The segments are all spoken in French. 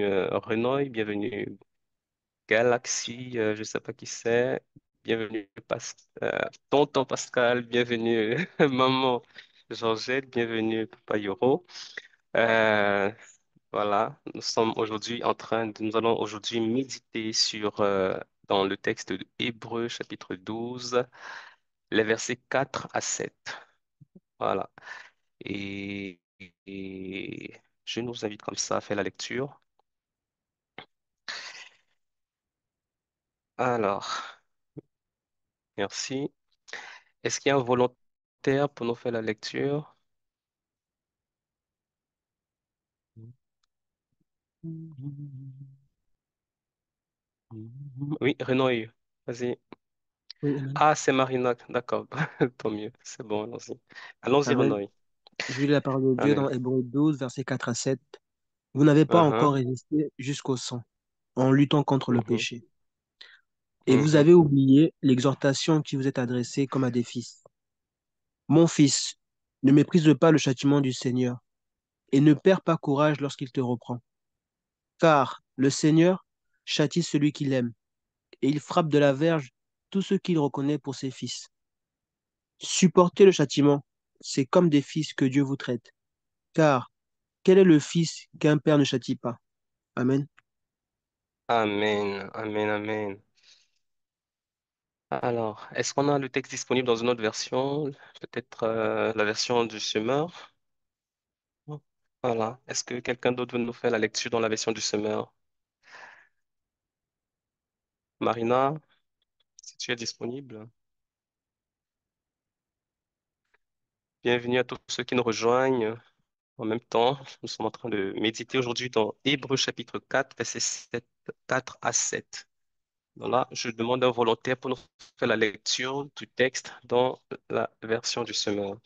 Renoy, bienvenue Galaxy, je ne sais pas qui c'est. Bienvenue Tonton Pascal, bienvenue Maman Georgette, bienvenue Papa Yoro. Euh, voilà, nous allons aujourd'hui méditer dans le texte de Hébreux chapitre 12, les versets 4 à 7. Voilà. Et, et je nous invite comme ça à faire la lecture. Alors, merci. Est-ce qu'il y a un volontaire pour nous faire la lecture? Oui, Renoy, vas-y. Oui, Amen. Ah, c'est Marina, d'accord. Tant mieux, c'est bon, allons-y. Allons-y, Amen. Renoy. Je lis la parole de Dieu Amen. dans Hébreux 12, versets 4 à 7. Vous n'avez pas encore Mhm, résisté jusqu'au sang en luttant contre le mhm, péché. Et vous mhm. avez oublié l'exhortation qui vous est adressée comme à des fils. Mon fils, ne méprise pas le châtiment du Seigneur et ne perds pas courage lorsqu'il te reprend. Car le Seigneur châtie celui qu'il aime et il frappe de la verge tous ceux qu'il reconnaît pour ses fils. Supportez le châtiment, c'est comme des fils que Dieu vous traite. Car quel est le fils qu'un père ne châtie pas? Amen. Amen, amen, amen. Alors, est-ce qu'on a le texte disponible dans une autre version? Peut-être la version du Semeur? Voilà. Est-ce que quelqu'un d'autre veut nous faire la lecture dans la version du Semeur? Marina, si tu es disponible. Bienvenue à tous ceux qui nous rejoignent. En même temps, nous sommes en train de méditer aujourd'hui dans Hébreux chapitre 4, versets 4 à 7. Voilà, je demande à un volontaire pour nous faire la lecture du texte dans la version du semeur.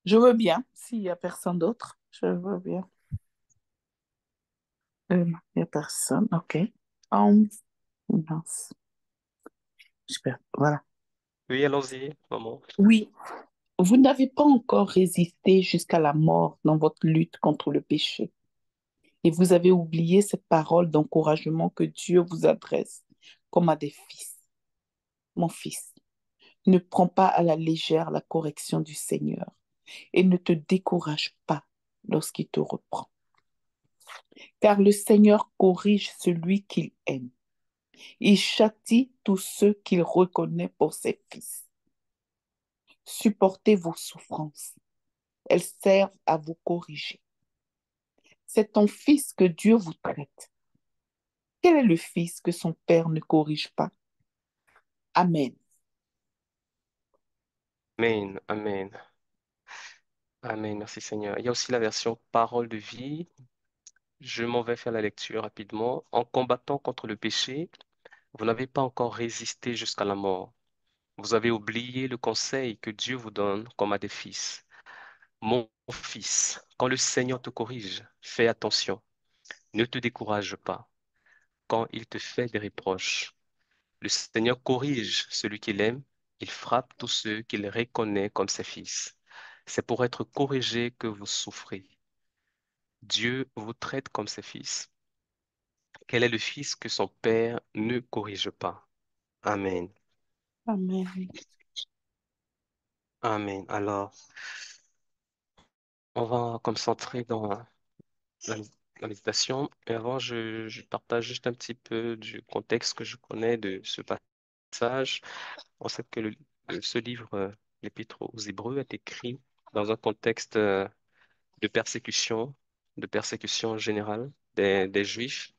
Je veux bien, s'il n'y a personne d'autre, je veux bien. Il n'y a personne, ok. Um, mince. Super, voilà. Oui, allons-y, maman. Oui, vous n'avez pas encore résisté jusqu'à la mort dans votre lutte contre le péché. Et vous avez oublié cette parole d'encouragement que Dieu vous adresse comme à des fils. Mon fils, ne prends pas à la légère la correction du Seigneur et ne te décourage pas lorsqu'il te reprend. Car le Seigneur corrige celui qu'il aime. Il châtie tous ceux qu'il reconnaît pour ses fils. Supportez vos souffrances. Elles servent à vous corriger. C'est ton fils que Dieu vous traite. Quel est le fils que son père ne corrige pas? Amen. Amen, amen, amen. Merci Seigneur. Il y a aussi la version parole de vie. Je m'en vais faire la lecture rapidement. En combattant contre le péché, vous n'avez pas encore résisté jusqu'à la mort. Vous avez oublié le conseil que Dieu vous donne comme à des fils. Mon fils, quand le Seigneur te corrige, fais attention. Ne te décourage pas quand il te fait des reproches. Le Seigneur corrige celui qu'il aime, il frappe tous ceux qu'il reconnaît comme ses fils. C'est pour être corrigé que vous souffrez. Dieu vous traite comme ses fils. Quel est le fils que son père ne corrige pas? Amen. Amen. Amen. Alors, on va concentrer dans la, la méditation. Et avant, je partage juste un petit peu du contexte que je connais de ce passage. On sait que ce livre, l'Épître aux Hébreux, est écrit dans un contexte de persécution, de persécution générale des Juifs,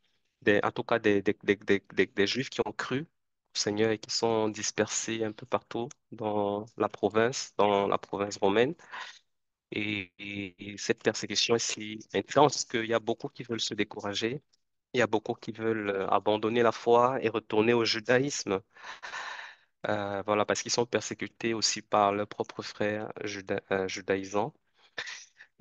en tout cas des Juifs qui ont cru au Seigneur et qui sont dispersés un peu partout dans la province romaine. Et cette persécution est si intense qu'il y a beaucoup qui veulent se décourager. Il y a beaucoup qui veulent abandonner la foi et retourner au judaïsme. Voilà, parce qu'ils sont persécutés aussi par leurs propres frères judaïsants.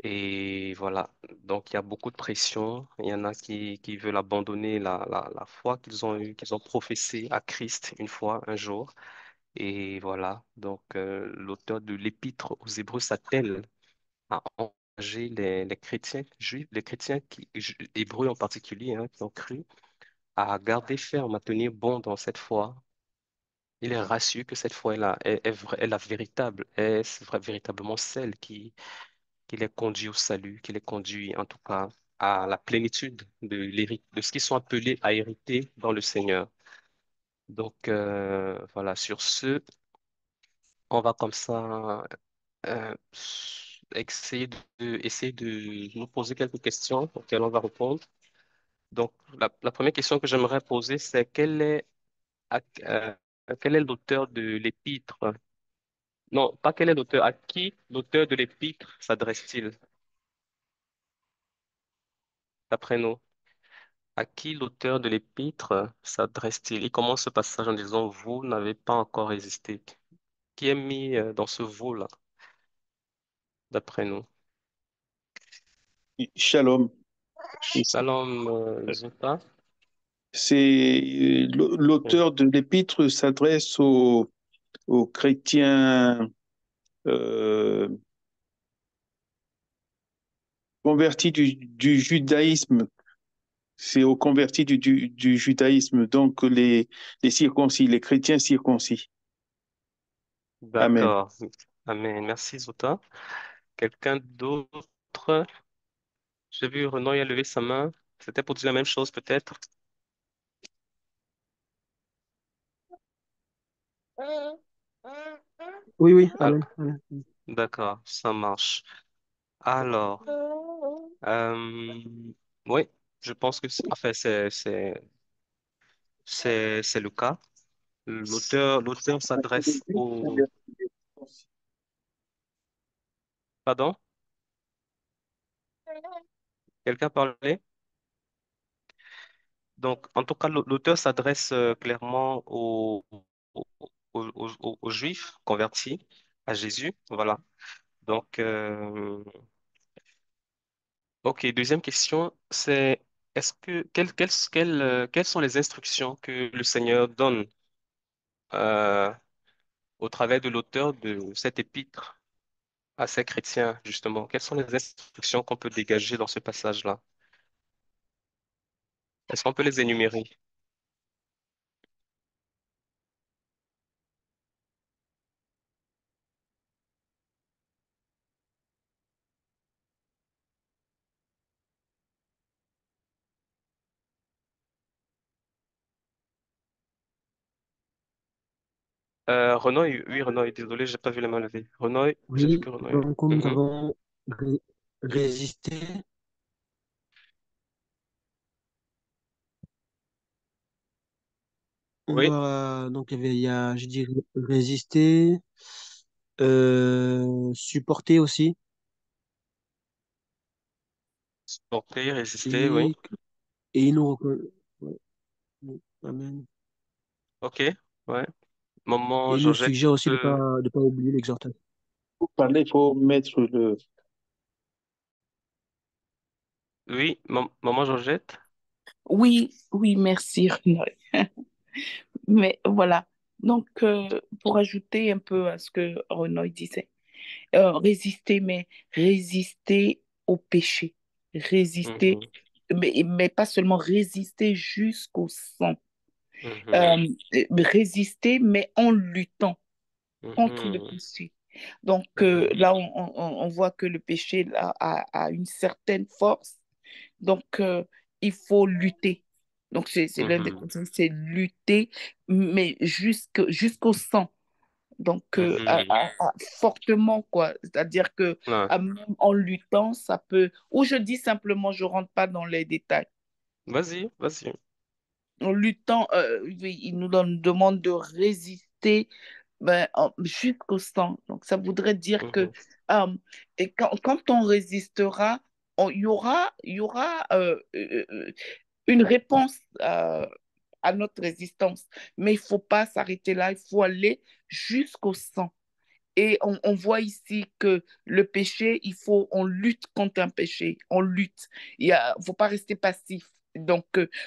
Et voilà, donc il y a beaucoup de pression. Il y en a qui veulent abandonner la foi qu'ils ont eue, qu'ils ont professée à Christ une fois, un jour. Et voilà, donc l'auteur de l'Épître aux Hébreux s'attelle à les chrétiens juifs, les chrétiens hébreux en particulier, hein, qui ont cru, à garder ferme, à tenir bon dans cette foi. Il est rassuré que cette foi est la véritable, véritablement celle qui les conduit au salut, qui les conduit en tout cas à la plénitude de ce qu'ils sont appelés à hériter dans le Seigneur. Donc voilà, sur ce, on va comme ça euh, essayer de nous poser quelques questions auxquelles on va répondre. Donc la première question que j'aimerais poser, c'est à- euh, quel est l'auteur de l'épître? Non, pas quel est l'auteur, à qui l'auteur de l'épître s'adresse-t-il, d'après nous? À qui l'auteur de l'épître s'adresse-t-il? Il commence ce passage en disant, vous n'avez pas encore résisté. Qui est mis dans ce vous-là, d'après nous? Shalom. Shalom Zota. C'est Oui. l'auteur de l'épître s'adresse aux chrétiens euh, convertis du judaïsme. C'est aux convertis du judaïsme, donc les circoncis, les chrétiens circoncis. Amen. D'accord. Amen. Merci Zota. Quelqu'un d'autre? J'ai vu Renaud a levé sa main. C'était pour dire la même chose peut-être? Oui, oui, Ah, amen, amen. d'accord, ça marche. Alors, oui, je pense que enfin, c'est le cas. L'auteur s'adresse au... Pardon? Quelqu'un parlait? Donc, en tout cas, l'auteur s'adresse clairement aux Juifs convertis à Jésus. Voilà. Donc, ok, deuxième question, c'est quelles sont les instructions que le Seigneur donne euh, au travers de l'auteur de cet épître à ces chrétiens, justement? Quelles sont les instructions qu'on peut dégager dans ce passage-là? Est-ce qu'on peut les énumérer? Renoy, oui, Renoy, désolé, j'ai pas vu les mains levées. Renoy, j'ai vu Oui, que Renoy. donc comme nous Mhm. avons résisté, on Oui, va, donc il y a, je dis résister, supporter aussi, porter, résister, oui. et, et il nous reconnaît. Ouais, oui, amen. Ok, ouais. Maman Et il nous Georgette, suggère aussi de pas oublier l'exhortation. Pour parler, il faut mettre oui, maman Georgette. Oui, oui, merci, Renaud. Mais voilà. Donc, pour ajouter un peu à ce que Renaud disait, résister, mais résister au péché. Résister, Mhm, mais pas seulement résister jusqu'au sang. mhm, Euh, résister, mais en luttant contre le mhm, péché. Donc mhm, là, on voit que le péché là, a une certaine force. Donc, il faut lutter. Donc, c'est l'un des mhm, conseils, c'est lutter, mais jusqu'au sang. Donc, mhm. fortement, quoi. C'est-à-dire que Ouais. même en luttant, ça peut... Ou je dis simplement, je rentre pas dans les détails. Vas-y, vas-y. En luttant, oui, il nous demande de résister ben, jusqu'au sang. Donc, ça voudrait dire que Mhm, et quand on résistera, il y aura une réponse à notre résistance. Mais il ne faut pas s'arrêter là, il faut aller jusqu'au sang. Et on voit ici que le péché, on lutte contre un péché, on lutte. Il ne faut pas rester passif. Donc,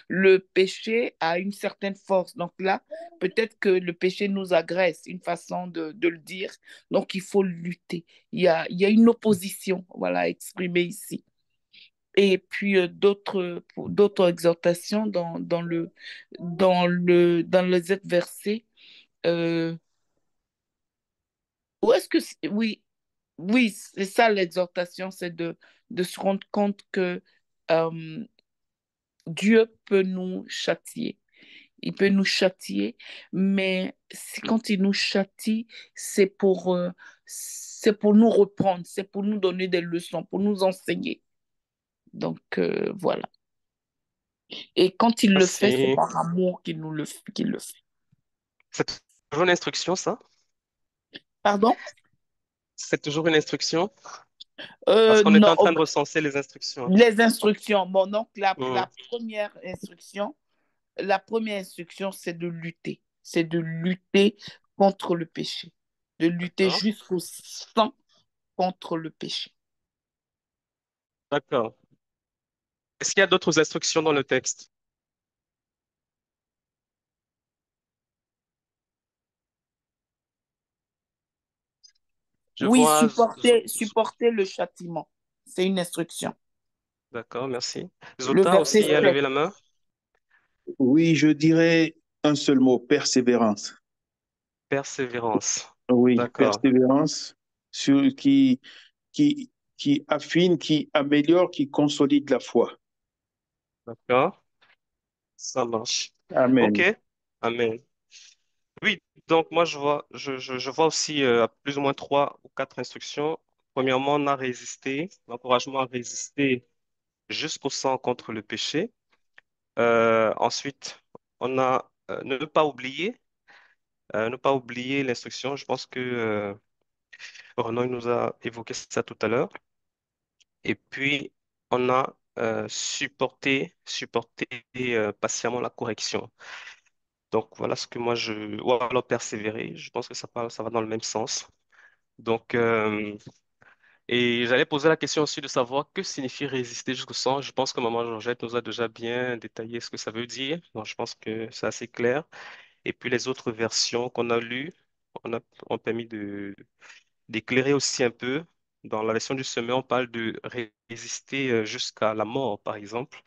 le péché a une certaine force. Donc là, peut-être que le péché nous agresse, une façon de le dire. Donc, il faut lutter. Il y a une opposition, voilà, exprimée ici. Et puis, d'autres exhortations dans les autres versets. Euh, Où est-ce que... Oui, oui, c'est ça l'exhortation, c'est de se rendre compte que euh, Dieu peut nous châtier. Il peut nous châtier, mais quand il nous châtie, c'est pour nous reprendre, c'est pour nous donner des leçons, pour nous enseigner. Donc, voilà. Et quand il le fait, c'est Merci. par amour qu'il le fait. C'est toujours une instruction, ça? Pardon? C'est toujours une instruction? Parce qu'on était Non, en train de recenser les instructions. les instructions. Bon, donc Hmm, la première instruction, c'est de lutter. C'est de lutter contre le péché. De lutter d'accord. jusqu'au sang contre le péché. D'accord. Est-ce qu'il y a d'autres instructions dans le texte? Je Oui, vois. supporter le châtiment. C'est une instruction. D'accord, merci. Le Zoltan verset aussi a levé 7. la main. Oui, je dirais un seul mot, persévérance. Persévérance. Oui, D'accord, persévérance qui, qui affine, qui améliore, qui consolide la foi. d'accord. Ça marche. Ok. Amen. Amen. Oui, donc moi je vois aussi plus ou moins trois ou quatre instructions. Premièrement, on a résisté, l'encouragement à résister jusqu'au sang contre le péché. Ensuite, on a ne pas oublier l'instruction. Je pense que Renaud il nous a évoqué ça tout à l'heure. Et puis, on a supporté patiemment la correction. Donc voilà ce que moi ou alors persévérer. Je pense que ça va dans le même sens. Donc, et j'allais poser la question aussi de savoir que signifie résister jusqu'au sang. Je pense que Maman Georgette nous a déjà bien détaillé ce que ça veut dire. Donc, je pense que c'est assez clair. Et puis, les autres versions qu'on a lues on a, ont permis d'éclairer aussi un peu. Dans la version du semeur, on parle de résister jusqu'à la mort, par exemple.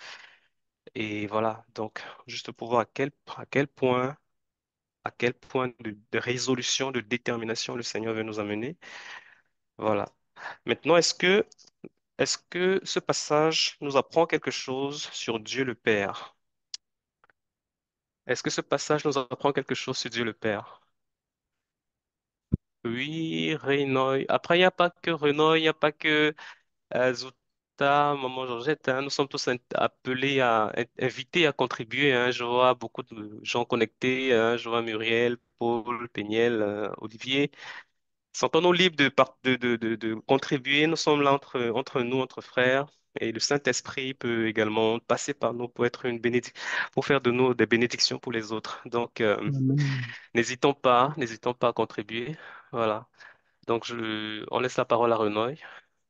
Et voilà. Donc, juste pour voir à quel point de résolution, de détermination le Seigneur veut nous amener. Voilà. Maintenant, est-ce que ce passage nous apprend quelque chose sur Dieu le Père? Est-ce que ce passage nous apprend quelque chose sur Dieu le Père? Oui, Renoy. Après, il n'y a pas que Renoy, il n'y a pas que Zouta, Maman Georgette, hein. Nous sommes tous appelés invités à contribuer, hein. Je vois beaucoup de gens connectés, hein. Je vois Muriel, Paul, Péniel, Olivier. Sentons-nous libres de contribuer. Nous sommes là entre nous, entre frères. Et le Saint-Esprit peut également passer par nous pour être pour faire de nous des bénédictions pour les autres. Donc, Amen. n'hésitons pas à contribuer. Voilà. Donc, on laisse la parole à Renoy.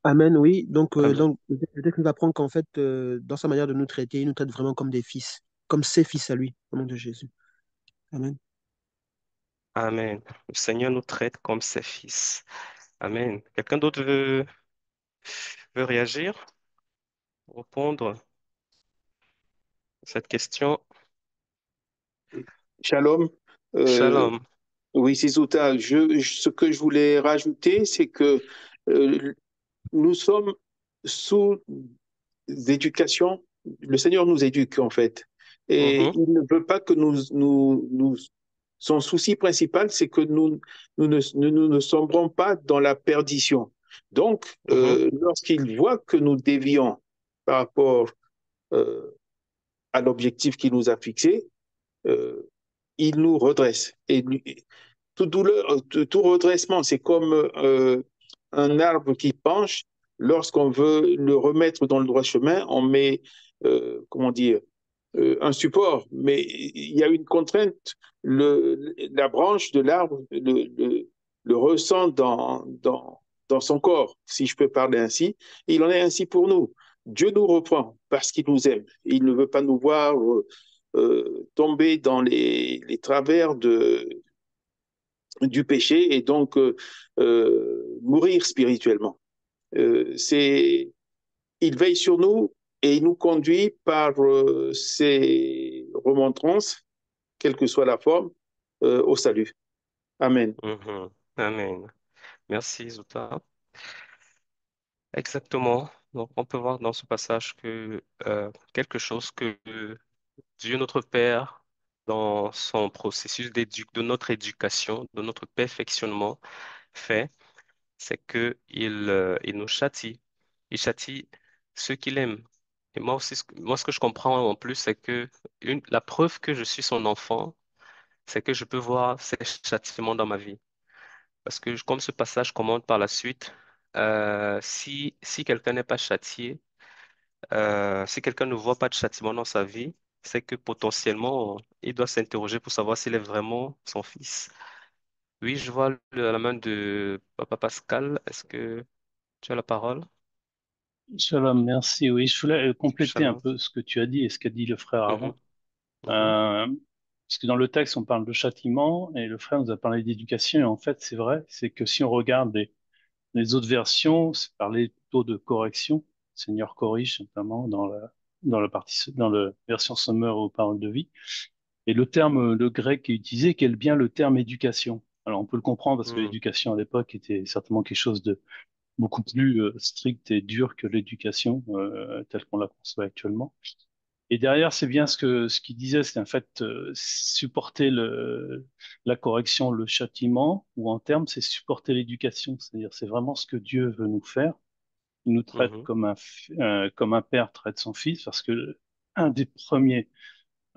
Amen, oui. Donc, Amen. peut-être qu'il va apprendre qu'en fait, dans sa manière de nous traiter, il nous traite vraiment comme des fils, comme ses fils à lui, au nom de Jésus. Amen. Amen. Le Seigneur nous traite comme ses fils. Amen. Quelqu'un d'autre veut réagir, répondre à cette question? Shalom. Euh, Shalom. oui, Sisuta, ce que je voulais rajouter, c'est que euh, nous sommes sous éducation. Le Seigneur nous éduque, en fait. Et Mhm, il ne veut pas que son souci principal, c'est que nous ne sombrons pas dans la perdition. Donc, mhm, lorsqu'il voit que nous dévions par rapport euh, à l'objectif qu'il nous a fixé, euh, il nous redresse. Et tout redressement, c'est comme un arbre qui penche. Lorsqu'on veut le remettre dans le droit chemin, on met, comment dire, un support. Mais il y a une contrainte. La branche de l'arbre le ressent dans son corps, si je peux parler ainsi. Il en est ainsi pour nous. Dieu nous reprend parce qu'il nous aime. Il ne veut pas nous voir tomber dans les travers du péché et donc mourir spirituellement. C'est, il veille sur nous et il nous conduit par ses remontrances, quelle que soit la forme, au salut. Amen. Mhm. Amen. Merci, Zouta. Exactement. Donc, on peut voir dans ce passage que quelque chose que Dieu notre Père, dans son processus de notre éducation, de notre perfectionnement, fait, c'est que il nous châtie. Il châtie ceux qu'il aime. Et moi aussi, moi, ce que je comprends en plus, c'est que la preuve que je suis son enfant, c'est que je peux voir ses châtiments dans ma vie. Parce que comme ce passage commande par la suite, si quelqu'un n'est pas châtié, si quelqu'un ne voit pas de châtiment dans sa vie, c'est que potentiellement, il doit s'interroger pour savoir s'il est vraiment son fils. Oui, je vois la main de Papa Pascal. Est-ce que tu as la parole? Shalom, merci. Oui, je voulais compléter un Shalom. peu ce que tu as dit et ce qu'a dit le frère Mhm, avant. mhm, Euh, Parce que dans le texte, on parle de châtiment et le frère nous a parlé d'éducation. Et en fait, c'est vrai, c'est que si on regarde les autres versions, c'est parlé plutôt de correction. Seigneur corrige, notamment dans la version Sommer aux paroles de vie. Et le terme, le grec qui est utilisé, quel bien le terme éducation. Alors, on peut le comprendre parce que mhm, l'éducation à l'époque était certainement quelque chose de beaucoup plus strict et dur que l'éducation telle qu'on la conçoit actuellement. Et derrière, c'est bien ce qu'il disait, c'est en fait supporter la correction, le châtiment, ou en termes, c'est supporter l'éducation. C'est-à-dire, c'est vraiment ce que Dieu veut nous faire. Il nous traite mhm, comme un père traite son fils, parce que un des premiers,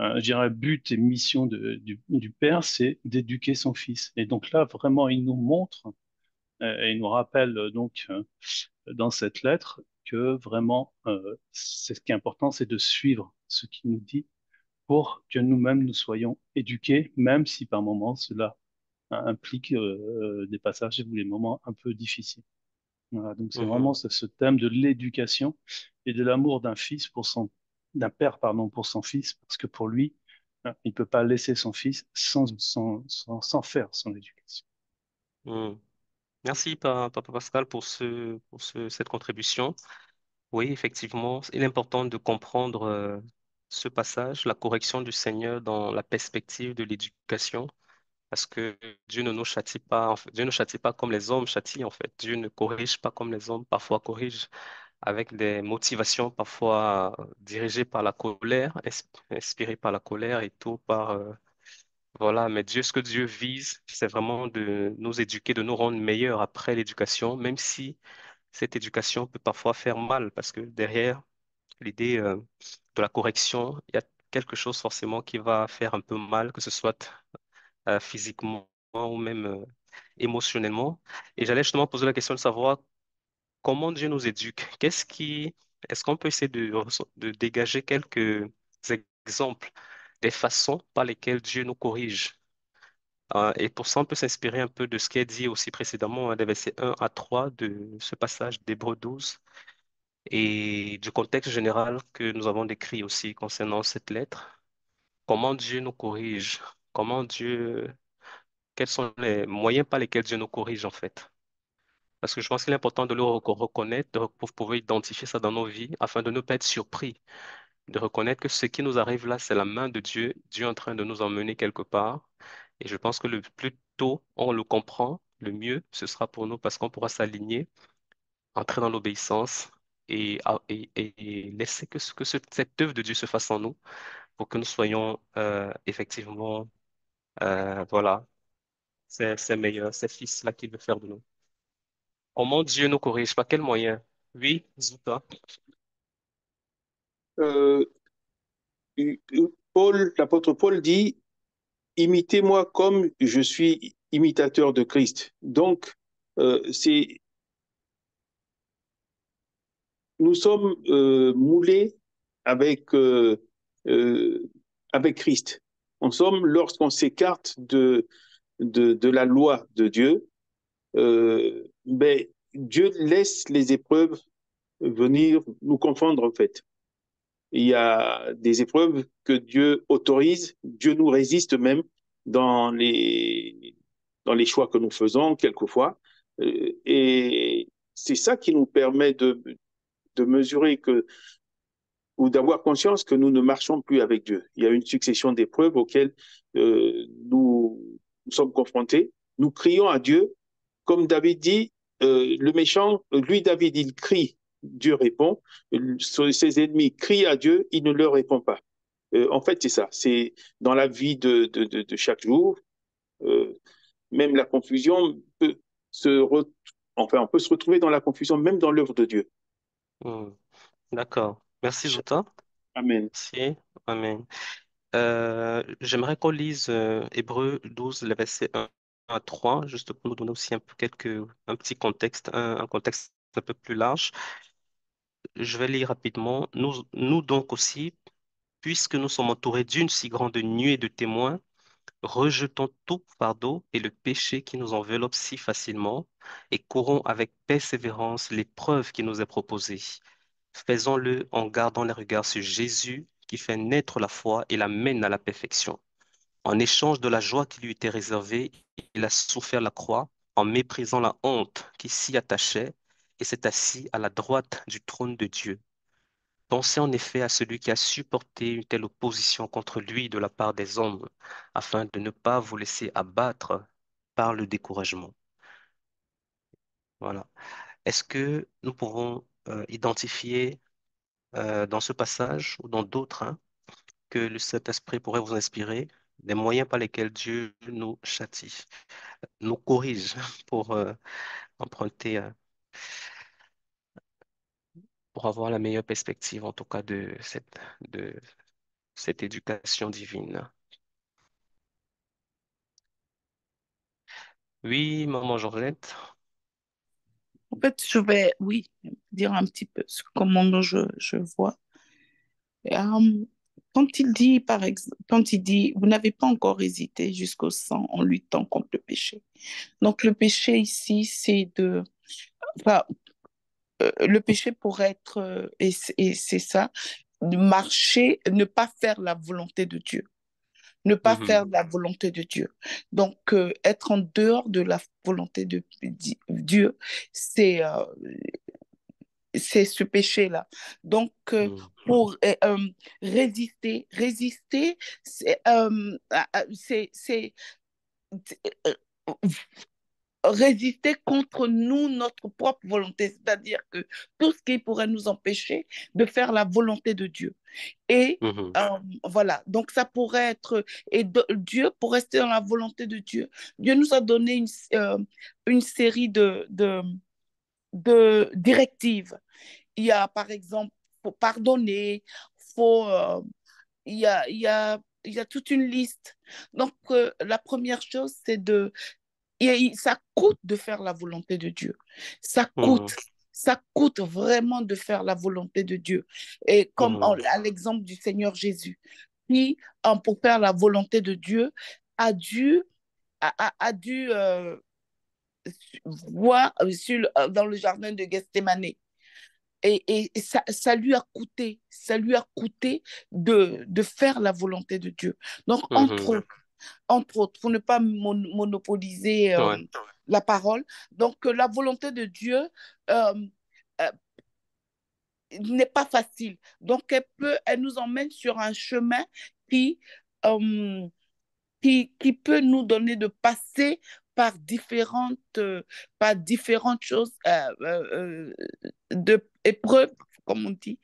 je dirais, buts et missions du père, c'est d'éduquer son fils. Et donc là, vraiment, il nous montre et il nous rappelle dans cette lettre que vraiment, c'est ce qui est important, c'est de suivre ce qu'il nous dit pour que nous-mêmes nous soyons éduqués, même si par moments cela implique des passages ou des moments un peu difficiles. Voilà, donc c'est vraiment mhm, ce thème de l'éducation et de l'amour d'un père, pardon, pour son fils, parce que pour lui, il peut pas laisser son fils sans faire son éducation. mhm. Merci, Papa Pascal, cette contribution. Oui, effectivement, il est important de comprendre ce passage, la correction du Seigneur dans la perspective de l'éducation, parce que Dieu ne nous châtie pas, en fait, Dieu ne châtie pas comme les hommes châtient, en fait. Dieu ne corrige pas comme les hommes parfois corrigent, avec des motivations parfois dirigées par la colère, inspirées par la colère et tout par voilà. Mais Dieu, ce que Dieu vise, c'est vraiment de nous éduquer, de nous rendre meilleurs après l'éducation, même si cette éducation peut parfois faire mal, parce que derrière l'idée de la correction, il y a quelque chose forcément qui va faire un peu mal, que ce soit physiquement ou même émotionnellement. Et j'allais justement poser la question de savoir comment Dieu nous éduque. Est-ce qu'on peut essayer de dégager quelques exemples des façons par lesquelles Dieu nous corrige? Et pour ça, on peut s'inspirer un peu de ce qui est dit aussi précédemment, des versets 1 à 3 de ce passage d'Hébreux 12 et du contexte général que nous avons décrit aussi concernant cette lettre. Comment Dieu nous corrige? Comment Dieu, quels sont les moyens par lesquels Dieu nous corrige en fait? Parce que je pense qu'il est important de le reconnaître, pour pouvoir identifier ça dans nos vies, afin de ne pas être surpris, de reconnaître que ce qui nous arrive là, c'est la main de Dieu, Dieu en train de nous emmener quelque part. Et je pense que le plus tôt on le comprend, le mieux ce sera pour nous parce qu'on pourra s'aligner, entrer dans l'obéissance et laisser cette œuvre de Dieu se fasse en nous pour que nous soyons effectivement, voilà, c'est meilleur, c'est fils là qu'il veut faire de nous. Comment Dieu nous corrige? Par quel moyen? Oui, Zouta. Euh, l'apôtre Paul dit, imitez-moi comme je suis imitateur de Christ. Donc, c'est, nous sommes moulés avec, euh, avec Christ. En somme, lorsqu'on s'écarte de la loi de Dieu, ben, Dieu laisse les épreuves venir nous confondre, en fait. Il y a des épreuves que Dieu autorise, Dieu nous résiste même dans dans les choix que nous faisons quelquefois. Et c'est ça qui nous permet de mesurer que, ou d'avoir conscience que nous ne marchons plus avec Dieu. Il y a une succession d'épreuves auxquelles nous sommes confrontés. Nous crions à Dieu. Comme David dit, le méchant, lui, David, il crie, Dieu répond. Ses ennemis crient à Dieu, il ne leur répond pas. En fait, c'est ça. C'est dans la vie de chaque jour. Euh, Même la confusion peut enfin, on peut se retrouver dans la confusion, même dans l'œuvre de Dieu. Hmm. D'accord. Merci, Jota. Amen. Merci. Amen. J'aimerais qu'on lise Hébreux 12, les versets 1 à 3, juste pour nous donner aussi un petit contexte, un contexte un peu plus large. Je vais lire rapidement. Nous donc aussi, puisque nous sommes entourés d'une si grande nuée de témoins, rejetons tout fardeau et le péché qui nous enveloppe si facilement et courons avec persévérance l'épreuve qui nous est proposée. Faisons-le en gardant les regards sur Jésus qui fait naître la foi et la mène à la perfection. En échange de la joie qui lui était réservée, il a souffert la croix en méprisant la honte qui s'y attachait et s'est assis à la droite du trône de Dieu. Pensez en effet à celui qui a supporté une telle opposition contre lui de la part des hommes, afin de ne pas vous laisser abattre par le découragement. Voilà. Est-ce que nous pouvons identifier dans ce passage ou dans d'autres que le Saint-Esprit pourrait vous inspirer des moyens par lesquels Dieu nous châtie, nous corrige pour emprunter, pour avoir la meilleure perspective en tout cas de cette éducation divine? Oui, maman Georgette. En fait, je vais, oui, dire un petit peu comment je vois. Quand il dit, par exemple, quand il dit, vous n'avez pas encore hésité jusqu'au sang en luttant contre le péché. Donc, le péché ici, enfin, le péché pourrait être, et c'est ça, de marcher, ne pas faire la volonté de Dieu. Ne pas Mhm, faire la volonté de Dieu. Donc, être en dehors de la volonté de Dieu, c'est c'est ce péché-là. Donc, mhm, pour résister, c'est euh, résister contre nous, notre propre volonté. C'est-à-dire que tout ce qui pourrait nous empêcher de faire la volonté de Dieu. Et mhm, voilà, donc ça pourrait être, Dieu, pour rester dans la volonté de Dieu, Dieu nous a donné une série de directives. Il y a, par exemple, faut pardonner, faut, il y a toute une liste. Donc, la première chose, c'est ça coûte de faire la volonté de Dieu. Ça coûte. mhm, Ça coûte vraiment de faire la volonté de Dieu. Et comme mhm, à l'exemple du Seigneur Jésus, qui, pour faire la volonté de Dieu, a dû, a dû voir dans le jardin de Gethsémane. Et ça ça lui a coûté de faire la volonté de Dieu. Donc, mhm. entre autres, pour ne pas monopoliser Ouais, la parole, donc la volonté de Dieu euh, euh, n'est pas facile. Donc, elle nous emmène sur un chemin qui, euh, qui peut nous donner de passer par différentes choses, épreuves, comme on dit,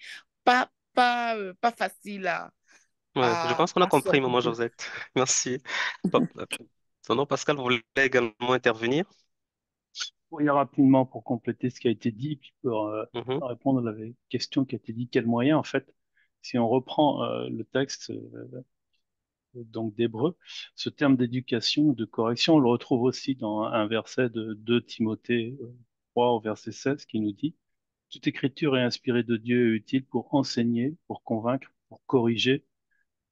pas faciles ouais. Je pense qu'on a à compris, maman surmonter. Josette. Merci. Tonton Pascal, vous voulez également intervenir? Oui, rapidement pour compléter ce qui a été dit, puis pour Mhm, répondre à la question qui a été dit, quel moyen en fait, si on reprend le texte donc d'Hébreu, ce terme d'éducation, de correction, on le retrouve aussi dans un verset de 2 Timothée 3 au verset 16 qui nous dit, toute écriture est inspirée de Dieu et utile pour enseigner, pour convaincre, pour corriger,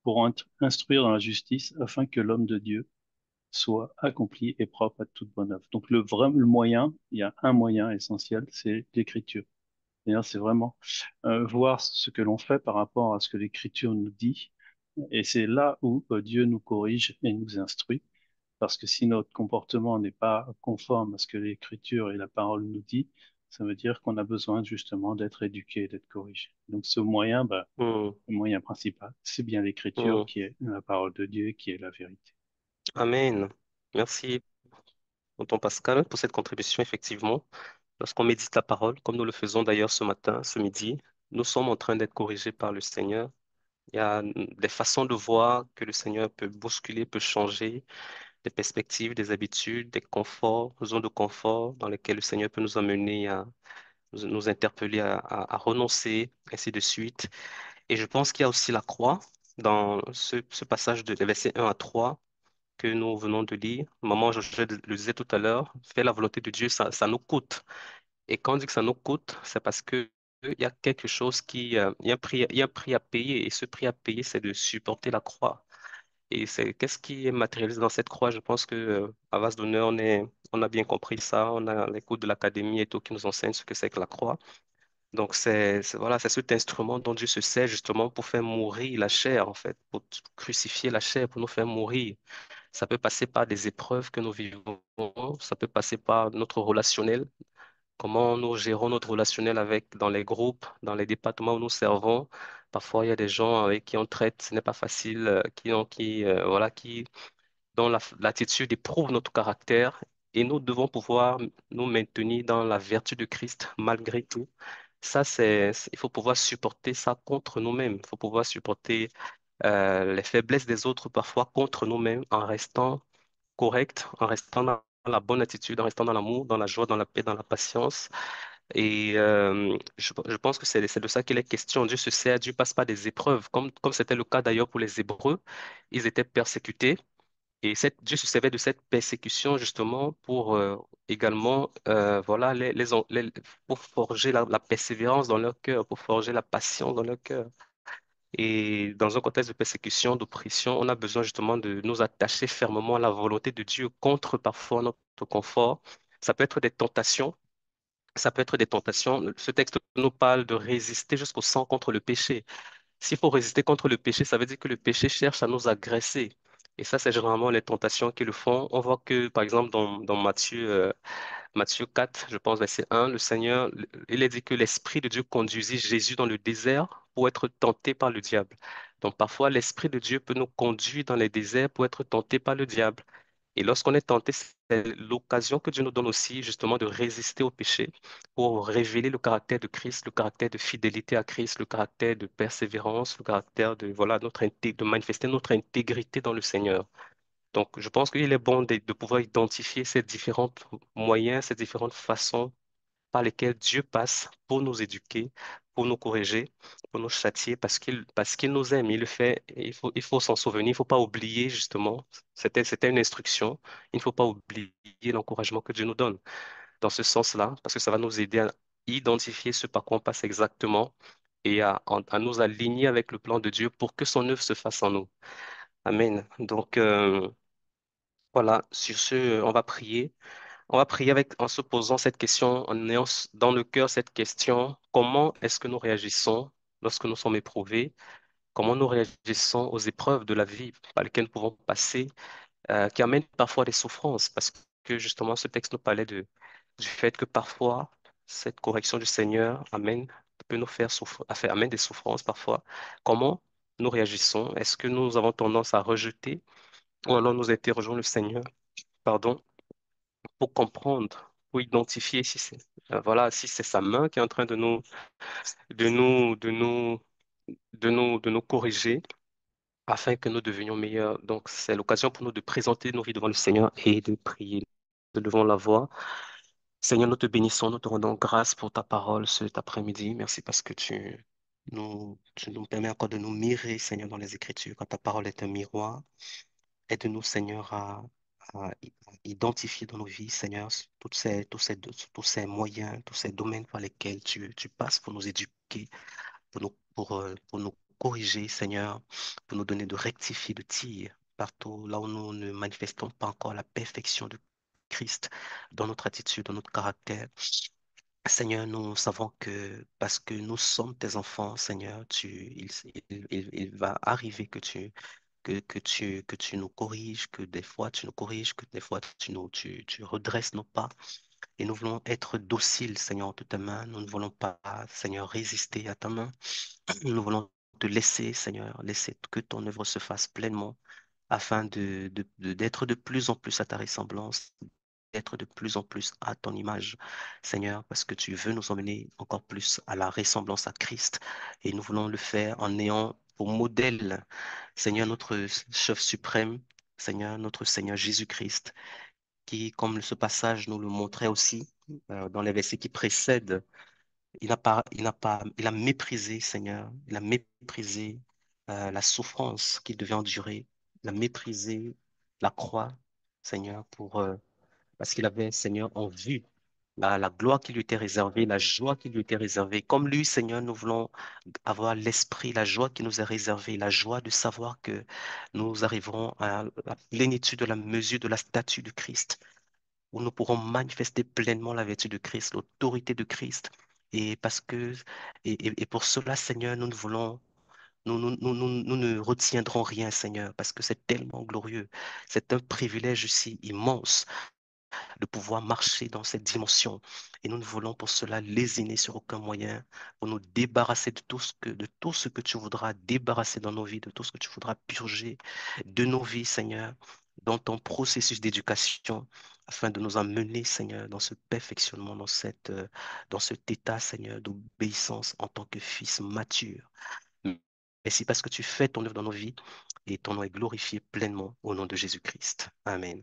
pour instruire dans la justice, afin que l'homme de Dieu soit accompli et propre à toute bonne œuvre. Donc le moyen, il y a un moyen essentiel, c'est l'écriture. C'est-à-dire, c'est vraiment voir ce que l'on fait par rapport à ce que l'Écriture nous dit. Et c'est là où Dieu nous corrige et nous instruit. Parce que si notre comportement n'est pas conforme à ce que l'Écriture et la parole nous dit, ça veut dire qu'on a besoin justement d'être éduqué, d'être corrigé. Donc ce moyen, bah, Hmm, le moyen principal, c'est bien l'Écriture hmm. qui est la parole de Dieu, qui est la vérité. Amen. Merci, tonton Pascal, pour cette contribution, effectivement. Lorsqu'on médite la parole, comme nous le faisons d'ailleurs ce matin, ce midi, nous sommes en train d'être corrigés par le Seigneur. Il y a des façons de voir que le Seigneur peut bousculer, peut changer, des perspectives, des habitudes, des conforts, zones de confort dans lesquelles le Seigneur peut nous amener à nous interpeller à renoncer, ainsi de suite. Et je pense qu'il y a aussi la croix dans ce passage de versets 1 à 3 que nous venons de lire. Maman, je le disais tout à l'heure, faire la volonté de Dieu, ça nous coûte. Et quand on dit que ça nous coûte, c'est parce que il y a quelque chose il y a il y a un prix à payer. Et ce prix à payer, c'est de supporter la croix. Et c'est qu'est-ce qui est matérialisé dans cette croix? Je pense que à base d'honneur, on a bien compris ça. On a les cours de l'académie et tout qui nous enseignent ce que c'est que la croix. Donc voilà, c'est cet instrument dont Dieu se sert justement pour faire mourir la chair, en fait, pour crucifier la chair, pour nous faire mourir. Ça peut passer par des épreuves que nous vivons, ça peut passer par notre relationnel, comment nous gérons notre relationnel avec dans les groupes, dans les départements où nous servons. Parfois, il y a des gens avec qui on traite, ce n'est pas facile, voilà, qui dont l'attitude éprouve notre caractère, et nous devons pouvoir nous maintenir dans la vertu de Christ malgré tout. Ça, il faut pouvoir supporter ça contre nous-mêmes. Il faut pouvoir supporter les faiblesses des autres parfois contre nous-mêmes en restant correct, en restant dans la bonne attitude, en restant dans l'amour, dans la joie, dans la paix, dans la patience. Et je pense que c'est de ça qu'il est question. Dieu se sert, Dieu passe par des épreuves, comme c'était le cas d'ailleurs pour les Hébreux. Ils étaient persécutés. Et Dieu se servait de cette persécution justement pour également voilà, pour forger la persévérance dans leur cœur, pour forger la patience dans leur cœur. Et dans un contexte de persécution, d'oppression, on a besoin justement de nous attacher fermement à la volonté de Dieu contre parfois notre confort. Ça peut être des tentations. Ça peut être des tentations. Ce texte nous parle de résister jusqu'au sang contre le péché. S'il faut résister contre le péché, ça veut dire que le péché cherche à nous agresser. Et ça, c'est généralement les tentations qui le font. On voit que, par exemple, dans Matthieu 4, je pense, verset 1, le Seigneur, il est dit que l'Esprit de Dieu conduisit Jésus dans le désert pour être tenté par le diable. Donc, parfois, l'Esprit de Dieu peut nous conduire dans les déserts pour être tenté par le diable. Et lorsqu'on est tenté, c'est l'occasion que Dieu nous donne aussi justement de résister au péché pour révéler le caractère de Christ, le caractère de fidélité à Christ, le caractère de persévérance, le caractère de, voilà, de manifester notre intégrité dans le Seigneur. Donc, je pense qu'il est bon de pouvoir identifier ces différents moyens, ces différentes façons par lesquelles Dieu passe pour nous éduquer, pour nous corriger, pour nous châtier, parce qu'il nous aime. Il le fait, il faut s'en souvenir, il ne faut pas oublier justement. C'était une instruction. Il ne faut pas oublier l'encouragement que Dieu nous donne dans ce sens-là, parce que ça va nous aider à identifier ce par quoi on passe exactement et à nous aligner avec le plan de Dieu pour que son œuvre se fasse en nous. Amen. Donc, voilà, sur ce, on va prier. On va prier en se posant cette question, en ayant dans le cœur cette question, comment est-ce que nous réagissons lorsque nous sommes éprouvés? Comment nous réagissons aux épreuves de la vie par lesquelles nous pouvons passer, qui amènent parfois des souffrances? Parce que justement, ce texte nous parlait du fait que parfois, cette correction du Seigneur peut nous faire souffrir, amène des souffrances parfois. Comment nous réagissons? Est-ce que nous avons tendance à rejeter ou alors nous interrogeons le Seigneur, pardon, pour comprendre, pour identifier si c'est voilà, si c'est sa main qui est en train de nous, de nous, de nous corriger afin que nous devenions meilleurs. Donc, c'est l'occasion pour nous de présenter nos vies devant le Seigneur et de prier. Nous devons la voix. Seigneur, nous te bénissons, nous te rendons grâce pour ta parole cet après-midi. Merci parce que tu nous permets encore de nous mirer, Seigneur, dans les Écritures, quand ta parole est un miroir. Aide-nous, Seigneur, à identifier dans nos vies, Seigneur, tous ces moyens, tous ces domaines par lesquels tu passes pour nous éduquer, pour nous corriger, Seigneur, pour nous donner de rectifier, de tir, partout là où nous ne manifestons pas encore la perfection de Christ dans notre attitude, dans notre caractère. Seigneur, nous savons que parce que nous sommes tes enfants, Seigneur, il va arriver que tu nous corriges, que des fois tu nous corriges, que des fois tu redresses nos pas. Et nous voulons être dociles, Seigneur, entre tes mains. Nous ne voulons pas, Seigneur, résister à ta main. Nous voulons te laisser, Seigneur, laisser que ton œuvre se fasse pleinement afin d'être de plus en plus à ta ressemblance, d'être de plus en plus à ton image, Seigneur, parce que tu veux nous emmener encore plus à la ressemblance à Christ. Et nous voulons le faire en ayant pour modèle, Seigneur, notre chef suprême, Seigneur, notre Seigneur Jésus-Christ, qui, comme ce passage nous le montrait aussi, dans les versets qui précèdent, il a méprisé, Seigneur, il a méprisé la souffrance qu'il devait endurer, il a méprisé la croix, Seigneur, parce qu'il avait, Seigneur, en vue la gloire qui lui était réservée, la joie qui lui était réservée. Comme lui, Seigneur, nous voulons avoir l'esprit, la joie qui nous est réservée, la joie de savoir que nous arriverons à la plénitude de la mesure de la statue de Christ, où nous pourrons manifester pleinement la vertu de Christ, l'autorité de Christ. Et parce que, et pour cela, Seigneur, nous ne voulons, nous ne retiendrons rien, Seigneur, parce que c'est tellement glorieux. C'est un privilège aussi immense de pouvoir marcher dans cette dimension. Et nous ne voulons pour cela lésiner sur aucun moyen, pour nous débarrasser de tout ce que tu voudras débarrasser dans nos vies, de tout ce que tu voudras purger de nos vies, Seigneur, dans ton processus d'éducation, afin de nous amener, Seigneur, dans ce perfectionnement, dans cet état, Seigneur, d'obéissance en tant que fils mature. Merci parce que tu fais ton œuvre dans nos vies et ton nom est glorifié pleinement au nom de Jésus-Christ. Amen.